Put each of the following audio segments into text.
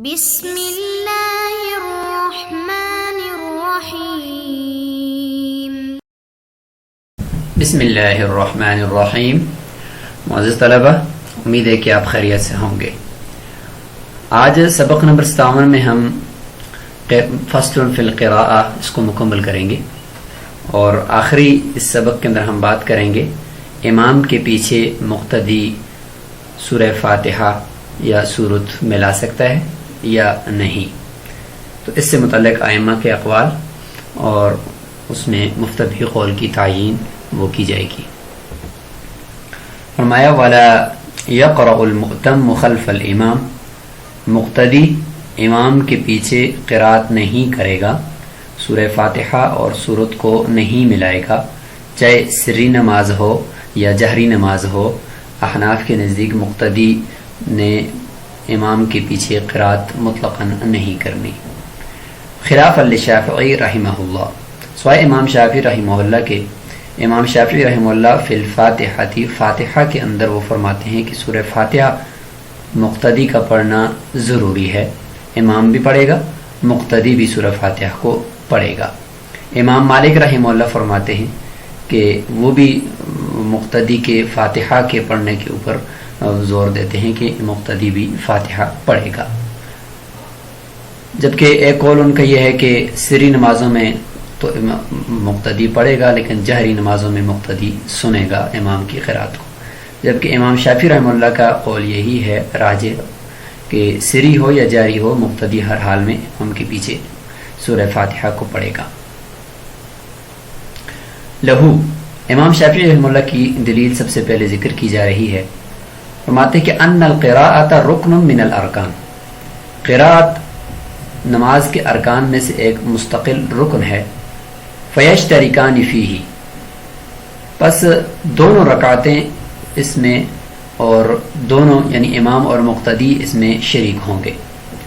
بسم اللہ الرحمن الرحیم۔ بسم اللہ الرحمن الرحیم۔ معزز طلبہ، امید ہے کہ آپ خیریت سے ہوں گے۔ آج سبق نمبر 57 میں ہم فصل فی القراءہ اس کو مکمل کریں گے، اور آخری اس سبق کے اندر ہم بات کریں گے امام کے پیچھے مقتدی سورہ فاتحہ یا سورت ملا سکتا ہے یا نہیں۔ تو اس سے متعلق ائمہ کے اقوال اور اس میں مفتبی قول کی تعیین وہ کی جائے گی۔ فرمایا وَلَا يَقْرَأُ الْمُؤْتَمُّ خَلْفَ الْإِمَامِ، مقتدی امام کے پیچھے قرات نہیں کرے گا، سورہ فاتحہ اور سورت کو نہیں ملائے گا، چاہے سری نماز ہو یا جہری نماز ہو۔ احناف کے نزدیک مقتدی نے امام کے پیچھے قرات مطلقاً نہیں کرنی، خلاف للشافعی رحمہ اللہ، سوائے امام شافعی رحمہ اللہ کے۔ امام شافعی رحمہ اللہ فی الفاتحہ، فاتحہ کے اندر وہ فرماتے ہیں کہ سورہ فاتحہ مقتدی کا پڑھنا ضروری ہے، امام بھی پڑھے گا، مقتدی بھی سورہ فاتحہ کو پڑھے گا۔ امام مالک رحمہ اللہ فرماتے ہیں کہ وہ بھی مقتدی کے فاتحہ کے پڑھنے کے اوپر زور دیتے ہیں کہ مقتدی بھی فاتحہ پڑھے گا، جبکہ ایک قول ان کا یہ ہے کہ سری نمازوں میں تو مقتدی پڑھے گا لیکن جہری نمازوں میں مقتدی سنے گا امام کی قرات کو، جبکہ امام شافعی رحمہ اللہ کا قول یہی ہے راجح کہ سری ہو یا جاری ہو مقتدی ہر حال میں امام کے پیچھے سورہ فاتحہ کو پڑھے گا۔ لہو، امام شافعی رحمہ اللہ کی دلیل سب سے پہلے ذکر کی جا رہی ہے، فرماتے کہ ان القراءۃ رکن من الارکان، قراءت نماز کے ارکان میں سے ایک مستقل رکن ہے، فیشترکان فیہ، پس دونوں رکعتیں اس میں اور دونوں یعنی امام اور مقتدی اس میں شریک ہوں گے۔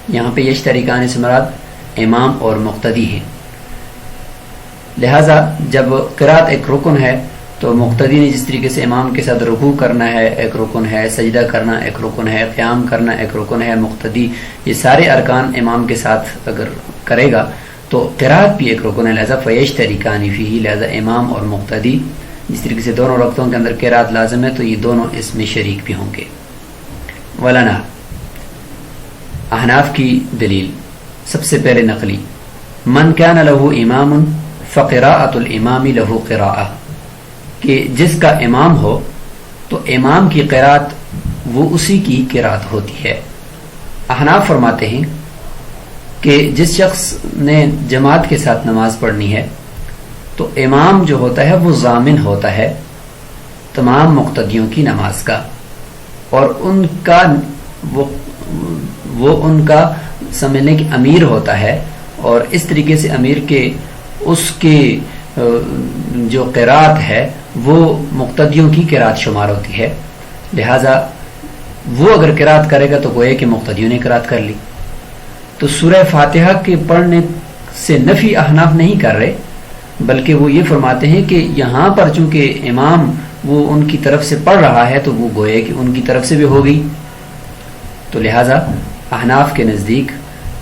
یہاں پہ یشترکان سے مراد امام اور مقتدی ہیں، لہذا جب قرات ایک رکن ہے تو مقتدی نے جس طریقے سے امام کے ساتھ رکوع کرنا ہے ایک رکن ہے، سجدہ کرنا ایک رکن ہے، قیام کرنا ایک رکن ہے، مقتدی یہ سارے ارکان امام کے ساتھ اگر کرے گا تو قرات بھی ایک رکن ہے، لہذا فیشترکان فیہ، لہذا امام اور مقتدی جس طریقے سے دونوں رکعتوں کے اندر قرات لازم ہے تو یہ دونوں اس میں شریک بھی ہوں گے۔ ولنا، احناف کی دلیل سب سے پہلے نقلی، من کان لہ امام فقراءۃ الامام لہ قراءۃ، کہ جس کا امام ہو تو امام کی قرات وہ اسی کی قرات ہوتی ہے۔ احناف فرماتے ہیں کہ جس شخص نے جماعت کے ساتھ نماز پڑھنی ہے تو امام جو ہوتا ہے وہ ضامن ہوتا ہے تمام مقتدیوں کی نماز کا، اور ان کا وہ ان کا سمجھنے کی امیر ہوتا ہے، اور اس طریقے سے امیر کے اس کی جو قرات ہے وہ مقتدیوں کی قرات شمار ہوتی ہے، لہذا وہ اگر قرات کرے گا تو گویا کہ مقتدیوں نے قرات کر لی۔ تو سورہ فاتحہ کے پڑھنے سے نفی احناف نہیں کر رہے، بلکہ وہ یہ فرماتے ہیں کہ یہاں پر چونکہ امام وہ ان کی طرف سے پڑھ رہا ہے تو وہ گویا کہ ان کی طرف سے بھی ہوگی، تو لہذا احناف کے نزدیک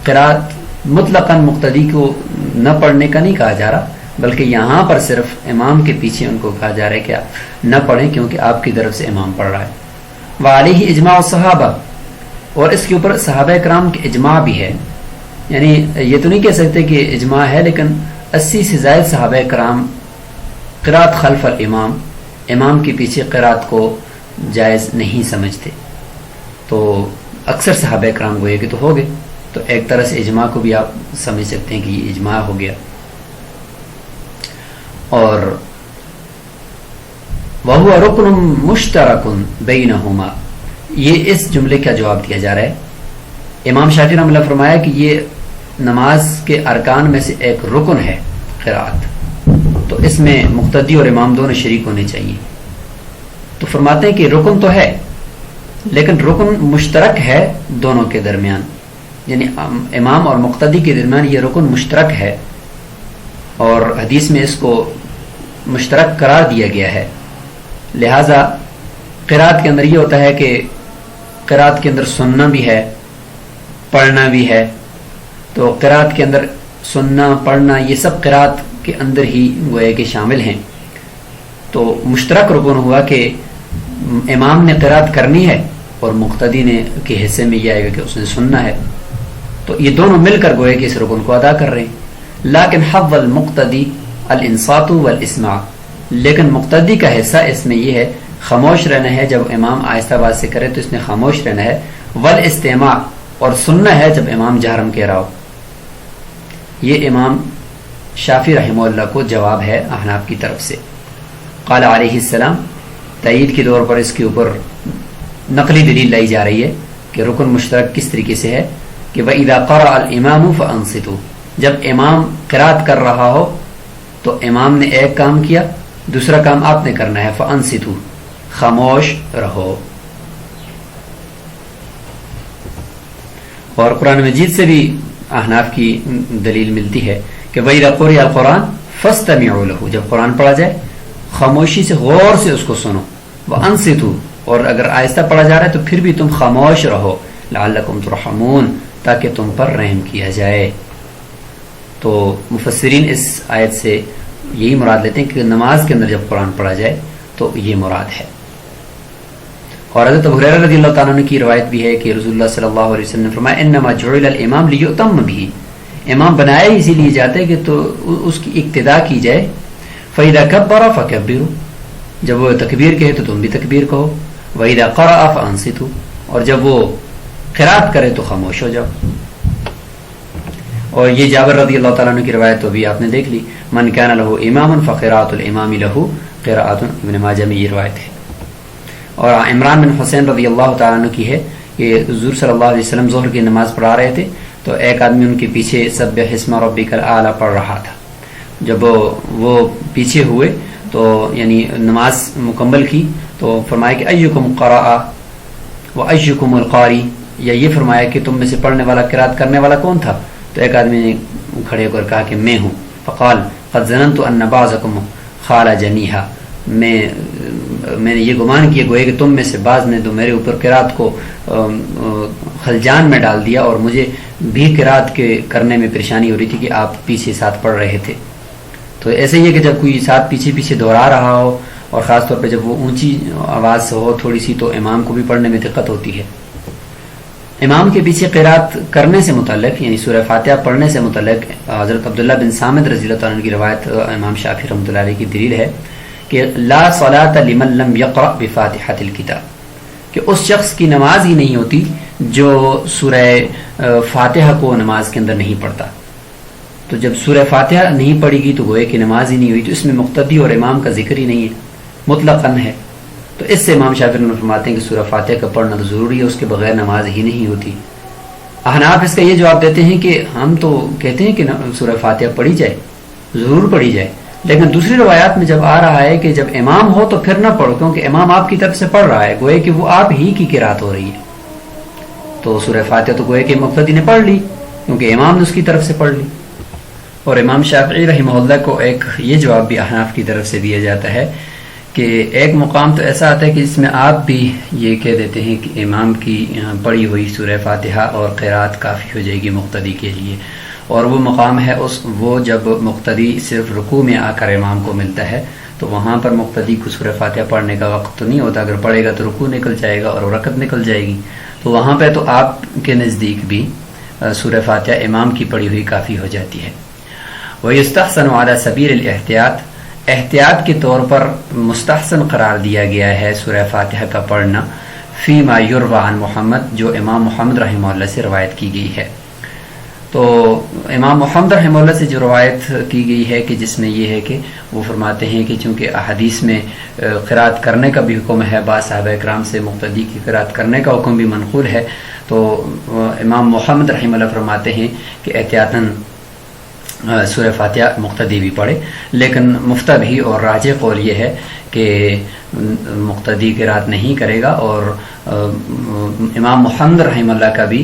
قرات مطلقاً مقتدی کو نہ پڑھنے کا نہیں کہا جا رہا، بلکہ یہاں پر صرف امام کے پیچھے ان کو کہا جا رہا ہے کہ آپ نہ پڑھیں کیونکہ آپ کی طرف سے امام پڑھ رہا ہے۔ وعلیہ اجماع الصحابہ، اور اس کے اوپر صحابہ کرام کے اجماع بھی ہے، یعنی یہ تو نہیں کہہ سکتے کہ اجماع ہے، لیکن 80 سے زائد صحابہ کرام قرات خلف الامام، امام کے پیچھے قرات کو جائز نہیں سمجھتے، تو اکثر صحابہ کرام گوئے کہ تو ہو گئے، تو ایک طرح سے اجماع کو بھی آپ سمجھ سکتے ہیں کہ یہ اجماع ہو گیا۔ اور وَهُوَ رُكْنٌ مُشْتَرَكٌ بَيْنَهُمَا، یہ اس جملے کا جواب دیا جا رہا ہے۔ امام شافعی رحمہ اللہ فرمایا کہ یہ نماز کے ارکان میں سے ایک رکن ہے قرات، تو اس میں مقتدی اور امام دونوں شریک ہونے چاہیے۔ تو فرماتے ہیں کہ رکن تو ہے لیکن رکن مشترک ہے دونوں کے درمیان، یعنی امام اور مقتدی کے درمیان یہ رکن مشترک ہے، اور حدیث میں اس کو مشترک قرار دیا گیا ہے، لہذا قرات کے اندر یہ ہوتا ہے کہ قرات کے اندر سننا بھی ہے پڑھنا بھی ہے. تو قرات کے اندر سننا پڑھنا یہ سب قرات کے اندر ہی گویا کہ شامل ہیں. تو مشترک رکن ہوا کہ امام نے قرات کرنی ہے اور مقتدی نے کے حصے میں یہ آئے گا کہ اس نے سننا ہے. تو یہ دونوں مل کر گویا کہ اس رکن کو ادا کر رہے ہیں. لیکن حظ المقتدی الانصات والاسماع، لیکن مقتدی کا حصہ اس میں یہ ہے خاموش رہنا ہے. جب امام آہستہ آواز سے کرے تو اس نے خاموش رہنا ہے. والاستماع، اور سننا ہے جب امام جہرم کہہ رہا ہو. یہ امام شافعی رحمہ اللہ کو جواب ہے احناف کی طرف سے. قال علیہ السلام، تائید کے طور پر اس کے اوپر نقلی دلیل لائی جا رہی ہے کہ رکن مشترک کس طریقے سے ہے کہ وَإِذَا قَرَأَ الْإِمَامُ فَأَنصِتُوا، جب امام قرات کر رہا ہو تو امام نے ایک کام کیا، دوسرا کام آپ نے کرنا ہے. فَأَنصِتُوا، خاموش رہو. اور قرآن مجید سے بھی احناف کی دلیل ملتی ہے کہ وَإِذَا قُرِئَ الْقُرْآنُ فَاسْتَمِعُوا لَهُ، جب قرآن پڑھا جائے خاموشی سے غور سے اس کو سنو. وَأَنصِتُوا، اور اگر آہستہ پڑھا جا رہا ہے تو پھر بھی تم خاموش رہو. لَعَلَّكُمْ تُرْحَمُونَ، تاکہ تم پر رحم کیا جائے. تو مفسرین اس آیت سے یہی مراد لیتے ہیں کہ نماز کے اندر جب قرآن پڑھا جائے تو یہ مراد ہے. اور حضرت ابو ہریرہ رضی اللہ تعالیٰ عنہ کی روایت بھی ہے کہ رسول اللہ صلی اللہ علیہ وسلم نے فرمایا انما جعل الامام لیؤتم به، امام بنایا اسی لیے جاتا ہے کہ تو اس کی اقتداء کی جائے. فاذا کبر فکبروا، جب وہ تکبیر کہے تو تم بھی تکبیر کہو. واذا قرأ فانصتوا، اور جب وہ قرات کرے تو خاموش ہو جاؤ. اور یہ جابر رضی اللہ تعالیٰ عنہ کی روایت تو بھی آپ نے دیکھ لی، من کان له امام فقراءۃ الامام له قراءۃ، ابن ماجہ میں یہ روایت ہے. اور عمران بن حسین رضی اللہ تعالیٰ عنہ کی ہے کہ حضور صلی اللہ علیہ وسلم ظہر کی نماز پڑھا رہے تھے تو ایک آدمی ان کے پیچھے سبح اسم ربک الاعلی پڑھ رہا تھا. جب وہ پیچھے ہوئے تو یعنی نماز مکمل کی تو فرمایا کہ ایکم قرأ و ایکم القاری، یا یہ فرمایا کہ تم میں سے پڑھنے والا قرات کرنے والا کون تھا؟ تو ایک آدمی نے کھڑے ہو کر کہا کہ میں ہوں. فقال قد ظننت ان بعضکم خال جنیحا، میں نے یہ گمان کیا گویا کہ تم میں سے بعض نے تو میرے اوپر قرات کو خلجان میں ڈال دیا اور مجھے بھی قرات کے کرنے میں پریشانی ہو رہی تھی کہ آپ پیچھے ساتھ پڑھ رہے تھے. تو ایسے ہی ہے کہ جب کوئی ساتھ پیچھے پیچھے دہرا رہا ہو اور خاص طور پہ جب وہ اونچی آواز سے ہو تھوڑی سی تو امام کو بھی پڑھنے میں دقت ہوتی ہے. امام کے پیچھے قرات کرنے سے متعلق یعنی سورہ فاتحہ پڑھنے سے متعلق حضرت عبداللہ بن صامت رضی اللہ تعالیٰ عنہ کی روایت امام شافعی رحمۃ اللہ علیہ کی دلیل ہے کہ لا صلاۃ لمن لم یقرأ بفاتحۃ الکتاب، کہ اس شخص کی نماز ہی نہیں ہوتی جو سورہ فاتحہ کو نماز کے اندر نہیں پڑھتا. تو جب سورہ فاتحہ نہیں پڑھی گی تو گوئے کہ نماز ہی نہیں ہوئی، تو اس میں مقتدی اور امام کا ذکر ہی نہیں ہے، مطلقاً ہے. تو اس سے امام شافعی نے فرماتے ہیں کہ سورہ فاتحہ کا پڑھنا تو ضروری ہے، اس کے بغیر نماز ہی نہیں ہوتی. احناف اس کا یہ جواب دیتے ہیں کہ ہم تو کہتے ہیں کہ سورہ فاتحہ پڑھی جائے، ضرور پڑھی جائے، لیکن دوسری روایات میں جب آ رہا ہے کہ جب امام ہو تو پھر نہ پڑھو، کیونکہ امام آپ کی طرف سے پڑھ رہا ہے، گوئے کہ وہ آپ ہی کی قرات ہو رہی ہے. تو سورہ فاتحہ تو گوئے کہ مقتدی نے پڑھ لی کیونکہ امام نے اس کی طرف سے پڑھ لی. اور امام شافعی رحمہ اللہ کو ایک یہ جواب بھی احناف کی طرف سے دیا جاتا ہے کہ ایک مقام تو ایسا آتا ہے کہ اس میں آپ بھی یہ کہہ دیتے ہیں کہ امام کی پڑھی ہوئی سورہ فاتحہ اور قرات کافی ہو جائے گی مقتدی کے لیے. اور وہ مقام ہے وہ جب مقتدی صرف رکوع میں آ کر امام کو ملتا ہے تو وہاں پر مقتدی کو سورہ فاتحہ پڑھنے کا وقت تو نہیں ہوتا، اگر پڑھے گا تو رکوع نکل جائے گا اور رکعت نکل جائے گی. تو وہاں پہ تو آپ کے نزدیک بھی سورہ فاتحہ امام کی پڑھی ہوئی کافی ہو جاتی ہے. وَيُسْتَحْسَنُ عَلَى سَبِيلِ الْإِحْتِياط، احتیاط کے طور پر مستحسن قرار دیا گیا ہے سورہ فاتحہ کا پڑھنا فی ما یروی عن محمد، جو امام محمد رحمہ اللہ سے روایت کی گئی ہے. تو امام محمد رحمہ اللہ سے جو روایت کی گئی ہے کہ جس میں یہ ہے کہ وہ فرماتے ہیں کہ چونکہ احادیث میں قرات کرنے کا بھی حکم ہے، بعض صحابہ کرام سے مقتدی کی قرات کرنے کا حکم بھی منقول ہے، تو امام محمد رحمہ اللہ فرماتے ہیں کہ احتیاطاً سورہ فاتحہ مقتدی بھی پڑھے. لیکن مفتبی اور راجح قول یہ ہے کہ مقتدی قرات نہیں کرے گا. اور امام محمد رحمہ اللہ کا بھی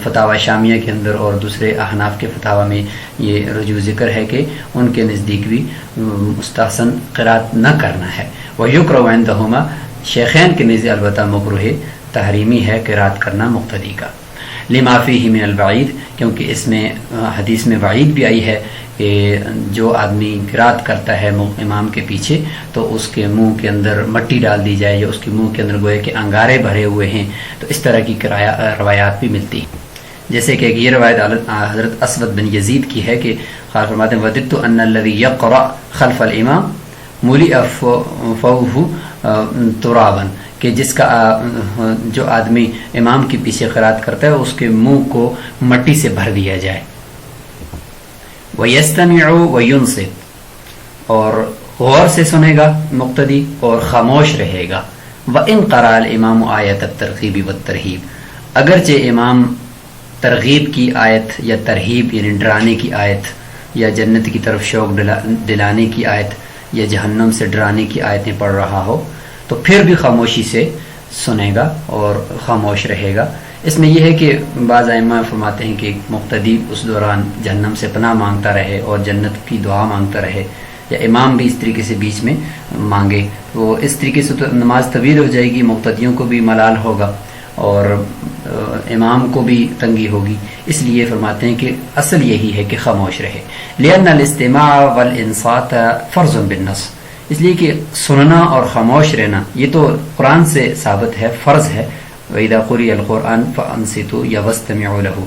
فتاوی شامیہ کے اندر اور دوسرے احناف کے فتاوی میں یہ رجوع ذکر ہے کہ ان کے نزدیک بھی مستحسن قرات نہ کرنا ہے. وَيُكْرَهُ عِندَهُمَا، شیخین کے نزدیک البتہ مکروہ تحریمی ہے قرات کرنا مقتدی کا. لما فیہ من الوعید، کیونکہ اس میں حدیث میں وعید بھی آئی ہے کہ جو آدمی قرات کرتا ہے امام کے پیچھے تو اس کے منہ کے اندر مٹی ڈال دی جائے یا اس کے منہ کے اندر گوئے کہ انگارے بھرے ہوئے ہیں. تو اس طرح کی روایات بھی ملتی ہیں. جیسے کہ یہ روایت حضرت اسود بن یزید کی ہے کہ خار فرماتے ہیں وَدِدْتُ أَنَّ الَّذِي يَقْرَأْ خَلْفَ الْإِمَامِ مُلِئَ فَوْهُ تُرَابًا، کہ جس کا جو آدمی امام کے پیچھے قرات کرتا ہے اس کے منہ کو مٹی سے بھر دیا جائے. وَيَسْتَمِعُ وَيُنصِتُ، اور غور سے سنے گا مقتدی اور خاموش رہے گا. وَإِنْ قَرَأَ الْإِمَامُ آیَةَ التَّرْغِیبِ وَالتَّرْہِیبِ، اگرچہ امام ترغیب کی آیت یا ترہیب یعنی ڈرانے کی آیت یا جنت کی طرف شوق دلانے کی آیت یا جہنم سے ڈرانے کی آیتیں پڑھ رہا ہو تو پھر بھی خاموشی سے سنے گا اور خاموش رہے گا. اس میں یہ ہے کہ بعض ائمہ فرماتے ہیں کہ مقتدی اس دوران جہنم سے پناہ مانگتا رہے اور جنت کی دعا مانگتا رہے، یا امام بھی اس طریقے سے بیچ میں مانگے. وہ اس طریقے سے تو نماز طویل ہو جائے گی، مقتدیوں کو بھی ملال ہوگا اور امام کو بھی تنگی ہوگی. اس لیے فرماتے ہیں کہ اصل یہی ہے کہ خاموش رہے. لأن الاستماع والانصات فرض بالنص، اس لیے کہ سننا اور خاموش رہنا یہ تو قرآن سے ثابت ہے، فرض ہے. وَإِذَا قُرِئَ الْقُرْآنُ فَأَنصِتُوا یا وَاسْتَمِعُوا لَهُ.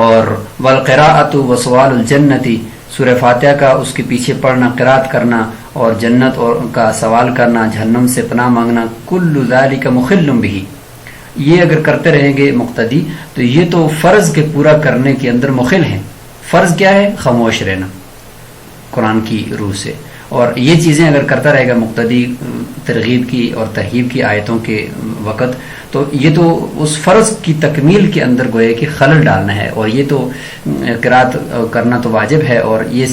اور وَالْقِرَاءَةُ وَسُؤَالُ الْجَنَّةِ، سورہ فاتحہ کا اس کے پیچھے پڑھنا، قرات کرنا اور جنت اور کا سوال کرنا، جہنم سے پناہ مانگنا، كُلُّ ذَلِكَ مُخِلٌّ بِهِ، یہ اگر کرتے رہیں گے مقتدی تو یہ تو فرض کے پورا کرنے کے اندر مخل ہیں. فرض کیا ہے؟ خاموش رہنا قرآن کی روح سے. اور یہ چیزیں اگر کرتا رہے گا مقتدی ترغیب کی اور ترہیب کی آیتوں کے وقت تو یہ تو اس فرض کی تکمیل کے اندر گوئے کہ خلل ڈالنا ہے. اور یہ تو قرات کرنا تو واجب ہے، اور یہ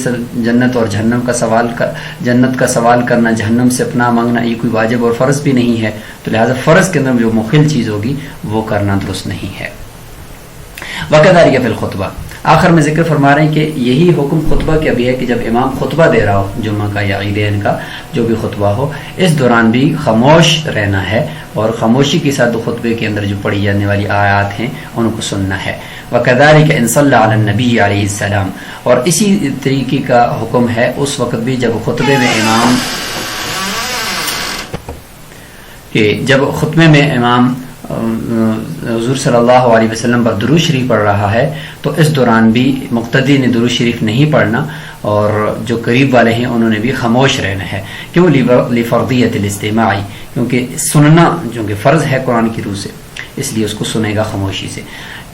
جنت اور جہنم کا سوال جنت کا سوال کرنا، جہنم سے پناہ مانگنا یہ کوئی واجب اور فرض بھی نہیں ہے. تو لہٰذا فرض کے اندر جو مخل چیز ہوگی وہ کرنا درست نہیں ہے. وَكَذَلِكَ فِي الْخُطْبَةِ، آخر میں ذکر فرما رہے ہیں کہ یہی حکم خطبہ کا بھی ہے کہ جب امام خطبہ دے رہا ہو، جمعہ کا یا عیدین کا جو بھی خطبہ ہو، اس دوران بھی خاموش رہنا ہے اور خاموشی کے ساتھ خطبے کے اندر جو پڑھی جانے والی آیات ہیں ان کو سننا ہے. وَكَذَلِكَ إِنْ صَلَّى عَلَى النَّبِيِّ عَلَيْهِ السَّلَامُ، اور اسی طریقے کا حکم ہے اس وقت بھی جب خطبے میں امام جب خطبے میں امام حضور صلی اللہ علیہ وسلم پر درود شریف پڑھ رہا ہے تو اس دوران بھی مقتدی نے درود شریف نہیں پڑھنا اور جو قریب والے ہیں انہوں نے بھی خاموش رہنا ہے. کیوں؟ لفرضیت الاستماع، کیونکہ سننا چونکہ فرض ہے قرآن کی روح سے، اس لیے اس کو سنے گا خاموشی سے.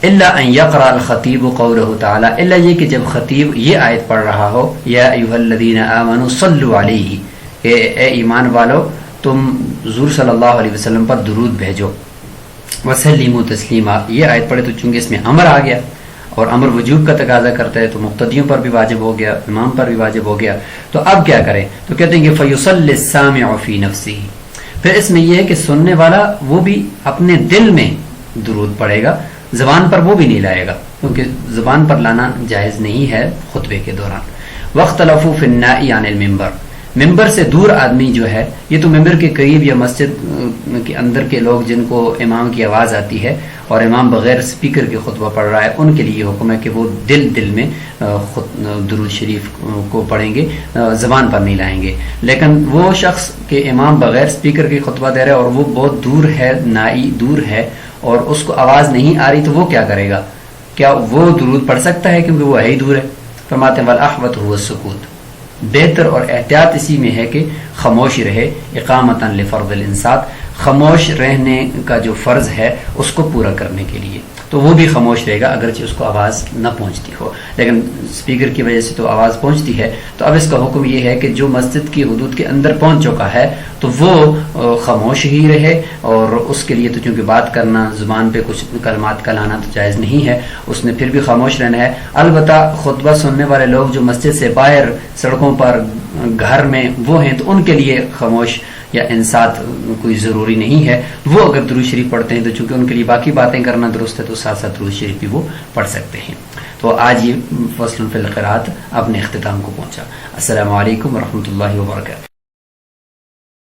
الا ان یقرأ الخطیب قوله تعالی، الا یہ کہ جب خطیب یہ آیت پڑھ رہا ہو یا ایھا الذین آمنوا صلوا علیہ، اے ایمان والو تم حضور صلی اللہ علیہ وسلم پر درود بھیجو. وسلموا تسلیما، یہ آیت پڑھے تو چونکہ اس میں امر آ گیا اور امر وجوب کا تقاضا کرتا ہے تو مقتدیوں پر بھی واجب ہو گیا، امام پر بھی واجب ہو گیا. تو اب کیا کریں؟ تو کہتے ہیں کہ فیصلی السامع فی نفسہ، پھر اس میں یہ ہے کہ سننے والا وہ بھی اپنے دل میں درود پڑھے گا، زبان پر وہ بھی نہیں لائے گا کیونکہ زبان پر لانا جائز نہیں ہے خطبے کے دوران. واختلفوا فی النائی عن المنبر، ممبر سے دور آدمی جو ہے، یہ تو ممبر کے قریب یا مسجد کے اندر کے لوگ جن کو امام کی آواز آتی ہے اور امام بغیر سپیکر کے خطبہ پڑھ رہا ہے ان کے لیے یہ حکم ہے کہ وہ دل میں درود شریف کو پڑھیں گے، زبان پر نہیں لائیں گے. لیکن وہ شخص کہ امام بغیر سپیکر کے خطبہ دے رہا ہے اور وہ بہت دور ہے، نائی دور ہے اور اس کو آواز نہیں آ رہی تو وہ کیا کرے گا؟ کیا وہ درود پڑھ سکتا ہے کیونکہ وہ ہے ہی دور ہے؟ فرماتے ہیں والاحوط هو السکوت، بہتر اور احتیاط اسی میں ہے کہ خاموش رہے. اقامتا لفرض الانصات، خاموش رہنے کا جو فرض ہے اس کو پورا کرنے کے لیے تو وہ بھی خاموش رہے گا اگرچہ اس کو آواز نہ پہنچتی ہو، لیکن سپیکر کی وجہ سے تو آواز پہنچتی ہے. تو اب اس کا حکم یہ ہے کہ جو مسجد کی حدود کے اندر پہنچ چکا ہے تو وہ خاموش ہی رہے، اور اس کے لیے تو چونکہ بات کرنا، زبان پہ کچھ کلمات کا لانا تو جائز نہیں ہے، اس نے پھر بھی خاموش رہنا ہے. البتہ خطبہ سننے والے لوگ جو مسجد سے باہر سڑکوں پر گھر میں وہ ہیں تو ان کے لیے خاموش یا انصات کوئی ضروری نہیں ہے. وہ اگر درود شریف پڑھتے ہیں تو چونکہ ان کے لیے باقی باتیں کرنا درست ہے تو ساتھ ساتھ درود شریف بھی وہ پڑھ سکتے ہیں. تو آج یہ فصل فی القراءت اپنے اختتام کو پہنچا. السلام علیکم ورحمۃ اللہ وبرکاتہ.